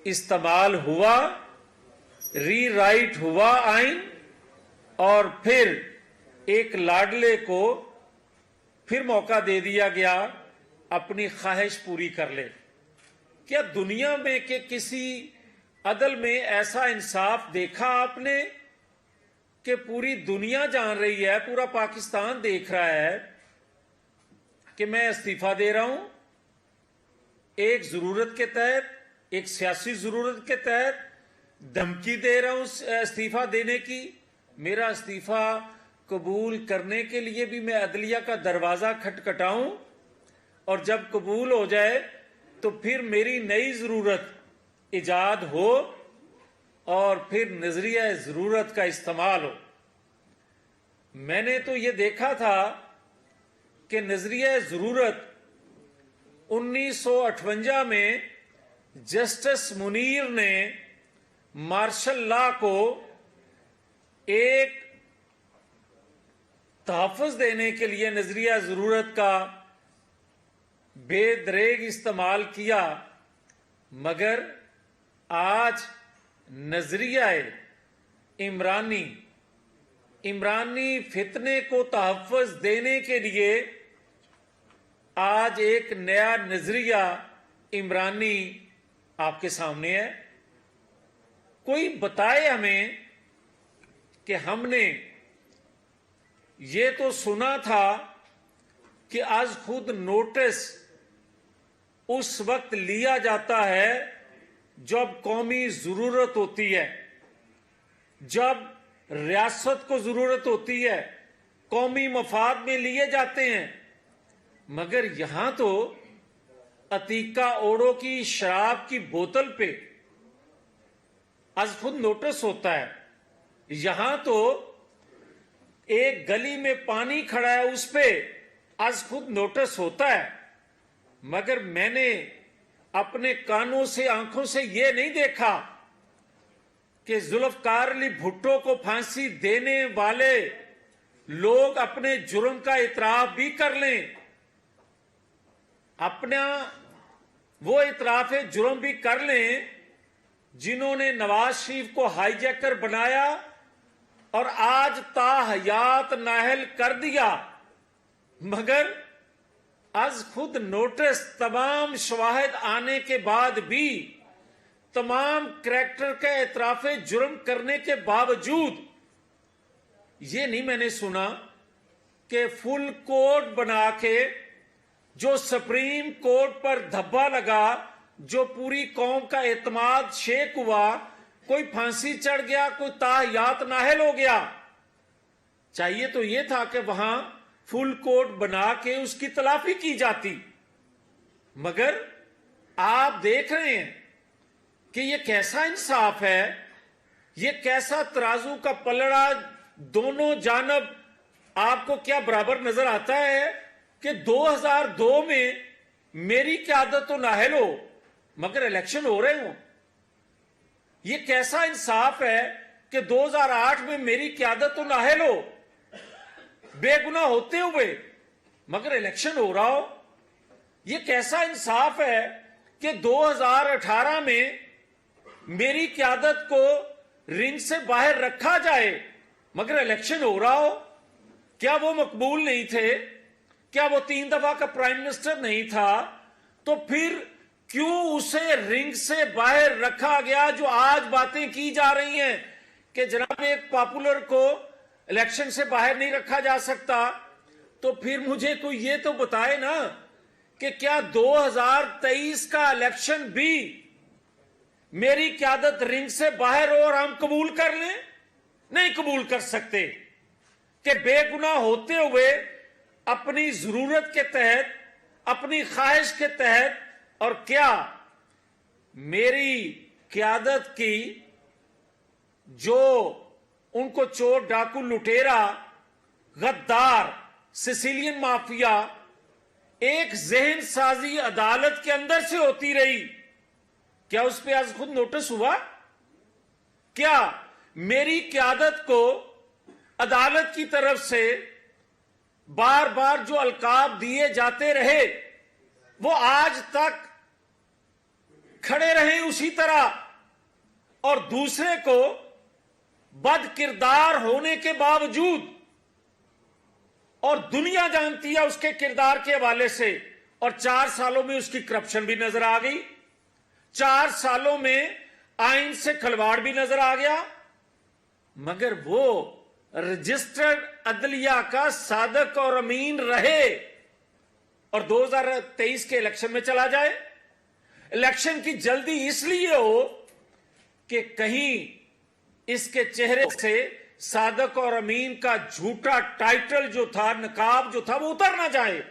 इस्तेमाल हुआ, रीराइट हुआ आइन, और फिर एक लाडले को फिर मौका दे दिया गया अपनी ख्वाहिश पूरी कर ले। क्या दुनिया में के किसी अदल में ऐसा इंसाफ देखा आपने कि पूरी दुनिया जान रही है, पूरा पाकिस्तान देख रहा है कि मैं इस्तीफा दे रहा हूं एक जरूरत के तहत, एक सियासी जरूरत के तहत धमकी दे रहा हूं इस्तीफा देने की। मेरा इस्तीफा कबूल करने के लिए भी मैं अदलिया का दरवाजा खटखटाऊं, और जब कबूल हो जाए तो फिर मेरी नई जरूरत इजाद हो और फिर नजरिया जरूरत का इस्तेमाल हो। मैंने तो ये देखा था कि नजरिया जरूरत 1958 में जस्टिस मुनीर ने मार्शल लॉ को एक तहफ़्फ़ुज़ देने के लिए नजरिया जरूरत का बेदरेग इस्तेमाल किया, मगर आज नजरिया इमरानी फितने को तहफ़्फ़ुज़ देने के लिए आज एक नया नजरिया इमरानी आपके सामने है। कोई बताए हमें कि हमने ये तो सुना था कि आज खुद नोटिस उस वक्त लिया जाता है जब कौमी जरूरत होती है, जब रियासत को जरूरत होती है, कौमी मफाद में लिए जाते हैं। मगर यहां तो अतीका ओडो की शराब की बोतल पे आज खुद नोटिस होता है। यहां तो एक गली में पानी खड़ा है, उस पे आज खुद नोटिस होता है। मगर मैंने अपने कानों से, आंखों से यह नहीं देखा कि जुल्फकार अली भुट्टो को फांसी देने वाले लोग अपने जुर्म का इतराफ भी कर लें, अपना वो इतराफ जुर्म भी कर लें जिन्होंने नवाज शरीफ को हाईजैकर बनाया और आज ताहयात नाहल कर दिया। मगर आज खुद नोटिस तमाम शवाहिद आने के बाद भी, तमाम करैक्टर का एतराफ जुर्म करने के बावजूद ये नहीं मैंने सुना कि फुल कोर्ट बना के जो सुप्रीम कोर्ट पर धब्बा लगा, जो पूरी कौम का एतमाद शेक हुआ, कोई फांसी चढ़ गया, कोई ताहयात नाहल हो गया। चाहिए तो यह था कि वहां फुल कोर्ट बना के उसकी तलाफी की जाती। मगर आप देख रहे हैं कि यह कैसा इंसाफ है, यह कैसा तराजू का पलड़ा दोनों जानब आपको क्या बराबर नजर आता है कि 2002 में मेरी क़यादत तो नाहल हो मगर इलेक्शन हो रहे हो। यह कैसा इंसाफ है कि 2008 में मेरी क़यादत तो नाहल हो, बेगुनाह होते हुए, मगर इलेक्शन हो रहा हो। यह कैसा इंसाफ है कि 2018 में मेरी क़यादत को रिंग से बाहर रखा जाए मगर इलेक्शन हो रहा हो। क्या वो मकबूल नहीं थे? क्या वो 3 दफा का प्राइम मिनिस्टर नहीं था? तो फिर क्यों उसे रिंग से बाहर रखा गया? जो आज बातें की जा रही हैं कि जनाब एक पॉपुलर को इलेक्शन से बाहर नहीं रखा जा सकता, तो फिर मुझे कोई ये तो बताए ना कि क्या 2023 का इलेक्शन भी मेरी क़यादत रिंग से बाहर हो और हम कबूल कर लें? नहीं कबूल कर सकते कि बेगुनाह होते हुए अपनी जरूरत के तहत, अपनी ख्वाहिश के तहत, और क्या मेरी क़यादत की जो उनको चोर, डाकू, लुटेरा, गद्दार, सिसिलियन माफिया एक जहन साजी अदालत के अंदर से होती रही, क्या उस पर आज खुद नोटिस हुआ? क्या मेरी क़यादत को अदालत की तरफ से बार बार जो अलकाब दिए जाते रहे वो आज तक खड़े रहें उसी तरह और दूसरे को बद किरदार होने के बावजूद, और दुनिया जानती है उसके किरदार के हवाले से, और 4 सालों में उसकी करप्शन भी नजर आ गई, 4 सालों में आइन से खिलवाड़ भी नजर आ गया, मगर वो रजिस्टर्ड अदलिया का सादक और अमीन रहे और 2023 के इलेक्शन में चला जाए। इलेक्शन की जल्दी इसलिए हो कि कहीं इसके चेहरे से सादक और अमीन का झूठा टाइटल जो था, नकाब जो था, वो उतर ना जाए।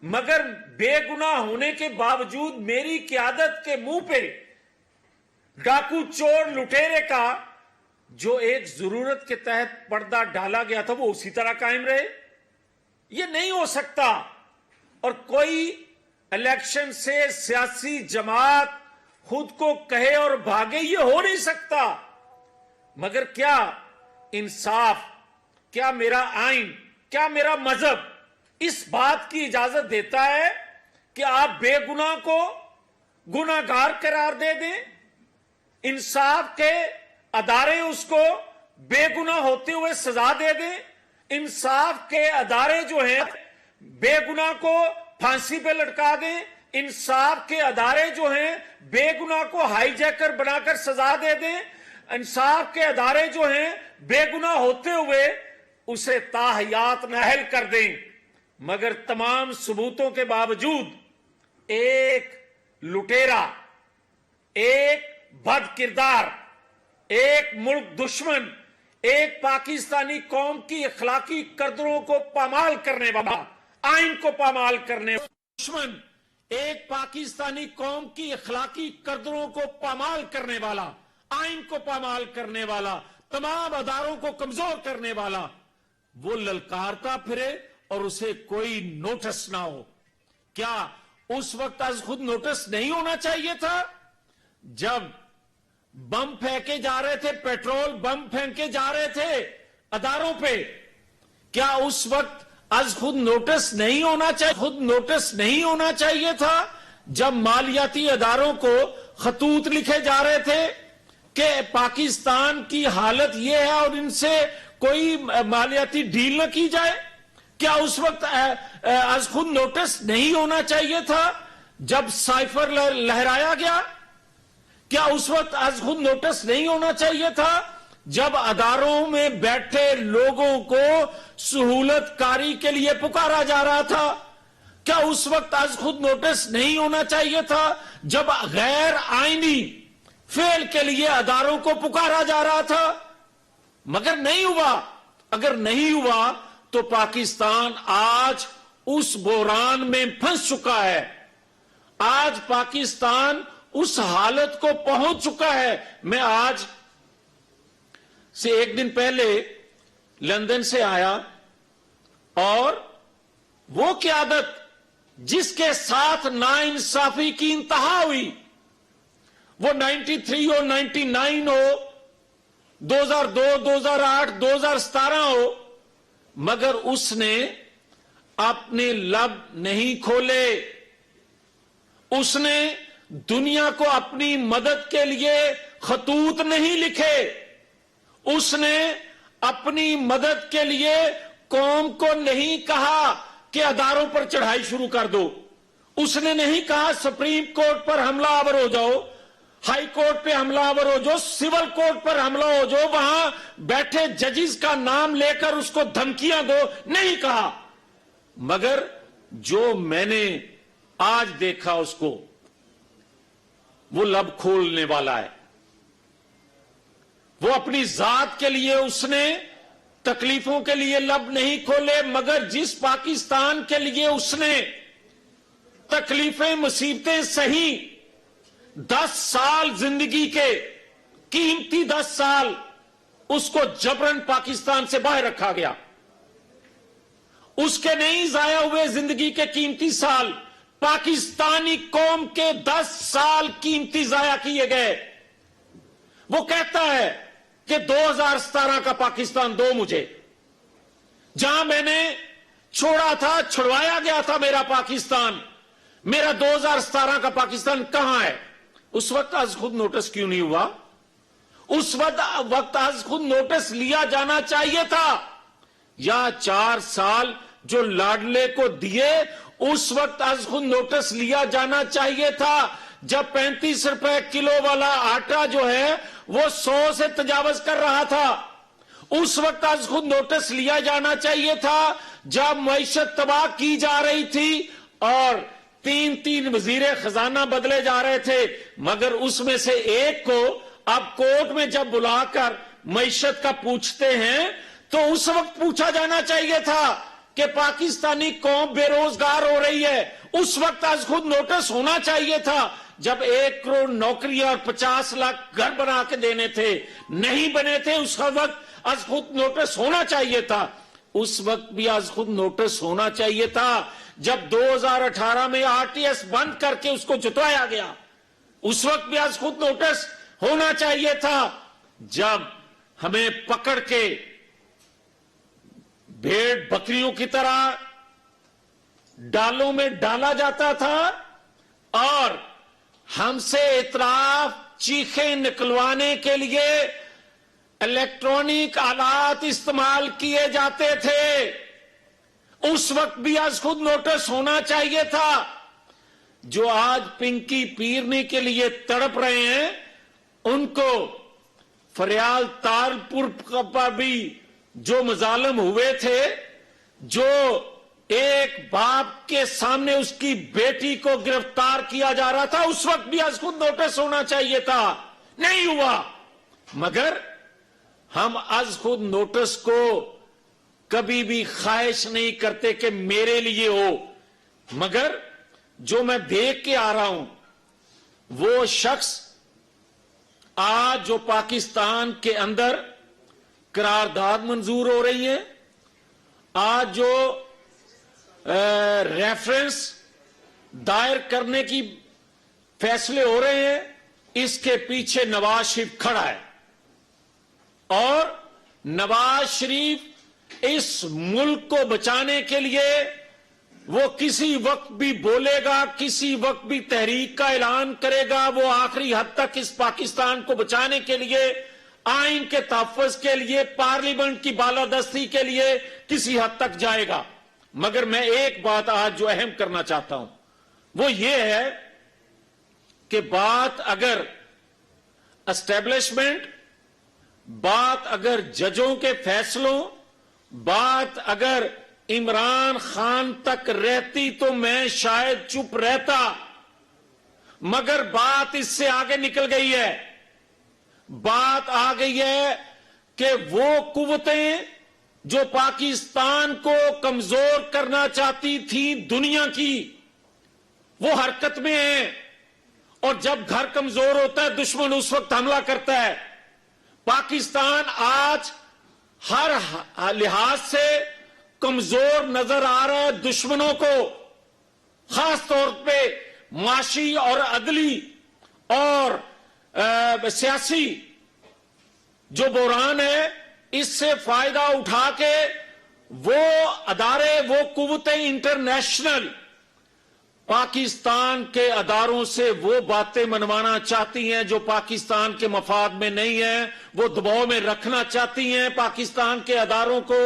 मगर बेगुनाह होने के बावजूद मेरी क़यादत के मुंह पे डाकू, चोर, लुटेरे का जो एक जरूरत के तहत पर्दा डाला गया था वो उसी तरह कायम रहे। ये नहीं हो सकता। और कोई इलेक्शन से सियासी जमात खुद को कहे और भागे, ये हो नहीं सकता। मगर क्या इंसाफ, क्या मेरा आइन, क्या मेरा मजहब इस बात की इजाजत देता है कि आप बेगुनाह को गुनाहगार करार दे दें? इंसाफ के अदारे उसको बेगुनाह होते हुए सजा दे दें? इंसाफ के अदारे जो हैं बेगुनाह को फांसी पे लटका दें? इंसाफ के अदारे जो हैं बेगुनाह को हाईजैकर बनाकर सजा दे दें? इंसाफ के अदारे जो हैं बेगुनाह होते हुए उसे ताहयात नाअहल कर दें? मगर तमाम सबूतों के बावजूद एक लुटेरा, एक बद किरदार, एक मुल्क दुश्मन, एक पाकिस्तानी कौम की अखलाकी कदरों को पामाल करने वाला, आइन को पामाल करने वाला दुश्मन, एक पाकिस्तानी कौम की अखलाकी कदरों को पामाल करने वाला, आइन को पामाल करने वाला, तमाम अदारों को कमजोर करने वाला, वो ललकारता फिरे और उसे कोई नोटिस ना हो। क्या उस वक्त आज खुद नोटिस नहीं होना चाहिए था? जब बम फेंके जा रहे थे, पेट्रोल बम फेंके जा रहे थे अदारों पे, क्या उस वक्त आज खुद नोटिस नहीं होना चाहिए? खुद नोटिस नहीं होना चाहिए था जब मालियाती अदारों को खतूत लिखे जा रहे थे कि पाकिस्तान की हालत यह है और इनसे कोई मालियाती डील न की जाए? क्या उस वक्त आज खुद नोटिस नहीं होना चाहिए था जब साइफर लहराया गया? क्या उस वक्त आज खुद नोटिस नहीं होना चाहिए था जब अदारों में बैठे लोगों को सहूलतकारी के लिए पुकारा जा रहा था? क्या उस वक्त आज खुद नोटिस नहीं होना चाहिए था जब गैर आईनी फेल के लिए अदारों को पुकारा जा रहा था? मगर नहीं हुआ। अगर नहीं हुआ तो पाकिस्तान आज उस बोरान में फंस चुका है। आज पाकिस्तान उस हालत को पहुंच चुका है। मैं आज से 1 दिन पहले लंदन से आया और वो क़यादत जिसके साथ नाइंसाफी की इंतहा हुई, वो 93 हो, 99 हो, 2002, 2008, 2017 हो, मगर उसने अपने लब नहीं खोले। उसने दुनिया को अपनी मदद के लिए खतूत नहीं लिखे। उसने अपनी मदद के लिए कौम को नहीं कहा कि अदारों पर चढ़ाई शुरू कर दो। उसने नहीं कहा सुप्रीम कोर्ट पर हमलावर हो जाओ, हाई कोर्ट पे हमलावर हो जाओ, सिविल कोर्ट पर हमला हो जाओ, वहां बैठे जजेस का नाम लेकर उसको धमकियां दो, नहीं कहा। मगर जो मैंने आज देखा उसको, वो लब खोलने वाला है। वो अपनी जात के लिए उसने तकलीफों के लिए लब नहीं खोले, मगर जिस पाकिस्तान के लिए उसने तकलीफें मुसीबतें सही, 10 साल जिंदगी के कीमती 10 साल उसको जबरन पाकिस्तान से बाहर रखा गया। उसके नहीं जाया हुए जिंदगी के कीमती साल, पाकिस्तानी कौम के 10 साल कीमती जाया किए गए। वो कहता है कि 2017 का पाकिस्तान दो मुझे, जहां मैंने छोड़ा था, छुड़वाया गया था मेरा पाकिस्तान। मेरा 2017 का पाकिस्तान कहां है? उस वक्त आज खुद नोटिस क्यों नहीं हुआ? उस वक्त आज खुद नोटिस लिया जाना चाहिए था। या 4 साल जो लाडले को दिए, उस वक्त आज खुद नोटिस लिया जाना चाहिए था। जब 35 रुपए किलो वाला आटा जो है वो 100 से तजावज कर रहा था, उस वक्त आज खुद नोटिस लिया जाना चाहिए था। जब मईशत तबाह की जा रही थी और 3 वजीरे खजाना बदले जा रहे थे, मगर उसमें से एक को अब कोर्ट में जब बुलाकर मईशत का पूछते हैं तो उस वक्त पूछा जाना चाहिए था कि पाकिस्तानी कौम बेरोजगार हो रही है। उस वक्त आज खुद नोटिस होना चाहिए था। जब 1 करोड़ नौकरियां और 50 लाख घर बना के देने थे, नहीं बने थे, उस वक्त आज खुद नोटिस होना चाहिए था। उस वक्त भी आज खुद नोटिस होना चाहिए था जब 2018 में आरटीएस बंद करके उसको जुटाया गया। उस वक्त भी आज खुद नोटिस होना चाहिए था जब हमें पकड़ के भेड़ बकरियों की तरह डालों में डाला जाता था और हमसे इतराफ चीखें निकलवाने के लिए इलेक्ट्रॉनिक आलात इस्तेमाल किए जाते थे। उस वक्त भी आज खुद नोटिस होना चाहिए था। जो आज पिंकी पीरने के लिए तड़प रहे हैं, उनको फरियाल तारपुर पर भी जो मजालम हुए थे, जो एक बाप के सामने उसकी बेटी को गिरफ्तार किया जा रहा था, उस वक्त भी आज खुद नोटिस होना चाहिए था। नहीं हुआ। मगर हम आज खुद नोटिस को कभी भी ख्वाहिश नहीं करते कि मेरे लिए हो। मगर जो मैं देख के आ रहा हूं, वो शख्स आज जो पाकिस्तान के अंदर करारदाद मंजूर हो रही है, आज जो रेफरेंस दायर करने की फैसले हो रहे हैं, इसके पीछे नवाज शरीफ खड़ा है। और नवाज शरीफ इस मुल्क को बचाने के लिए वो किसी वक्त भी बोलेगा, किसी वक्त भी तहरीक का ऐलान करेगा। वो आखिरी हद तक इस पाकिस्तान को बचाने के लिए, आइन के तहफ़्फ़ुज़ के लिए, पार्लियामेंट की बालादस्ती के लिए किसी हद तक जाएगा। मगर मैं एक बात आज जो अहम करना चाहता हूं, वो ये है कि बात अगर एस्टेब्लिशमेंट, बात अगर जजों के फैसलों, बात अगर इमरान खान तक रहती तो मैं शायद चुप रहता। मगर बात इससे आगे निकल गई है। बात आ गई है कि वो कुव्वतें जो पाकिस्तान को कमजोर करना चाहती थी दुनिया की, वो हरकत में है। और जब घर कमजोर होता है, दुश्मन उस वक्त हमला करता है। पाकिस्तान आज हर लिहाज से कमजोर नजर आ रहा है दुश्मनों को, खास तौर पे माशी और अदली और सियासी जो बुरान है, इससे फायदा उठा के वो अदारे, वो कुव्वतें इंटरनेशनल पाकिस्तान के अदारों से वो बातें मनवाना चाहती हैं जो पाकिस्तान के मफाद में नहीं है। वो दबाव में रखना चाहती हैं पाकिस्तान के अदारों को।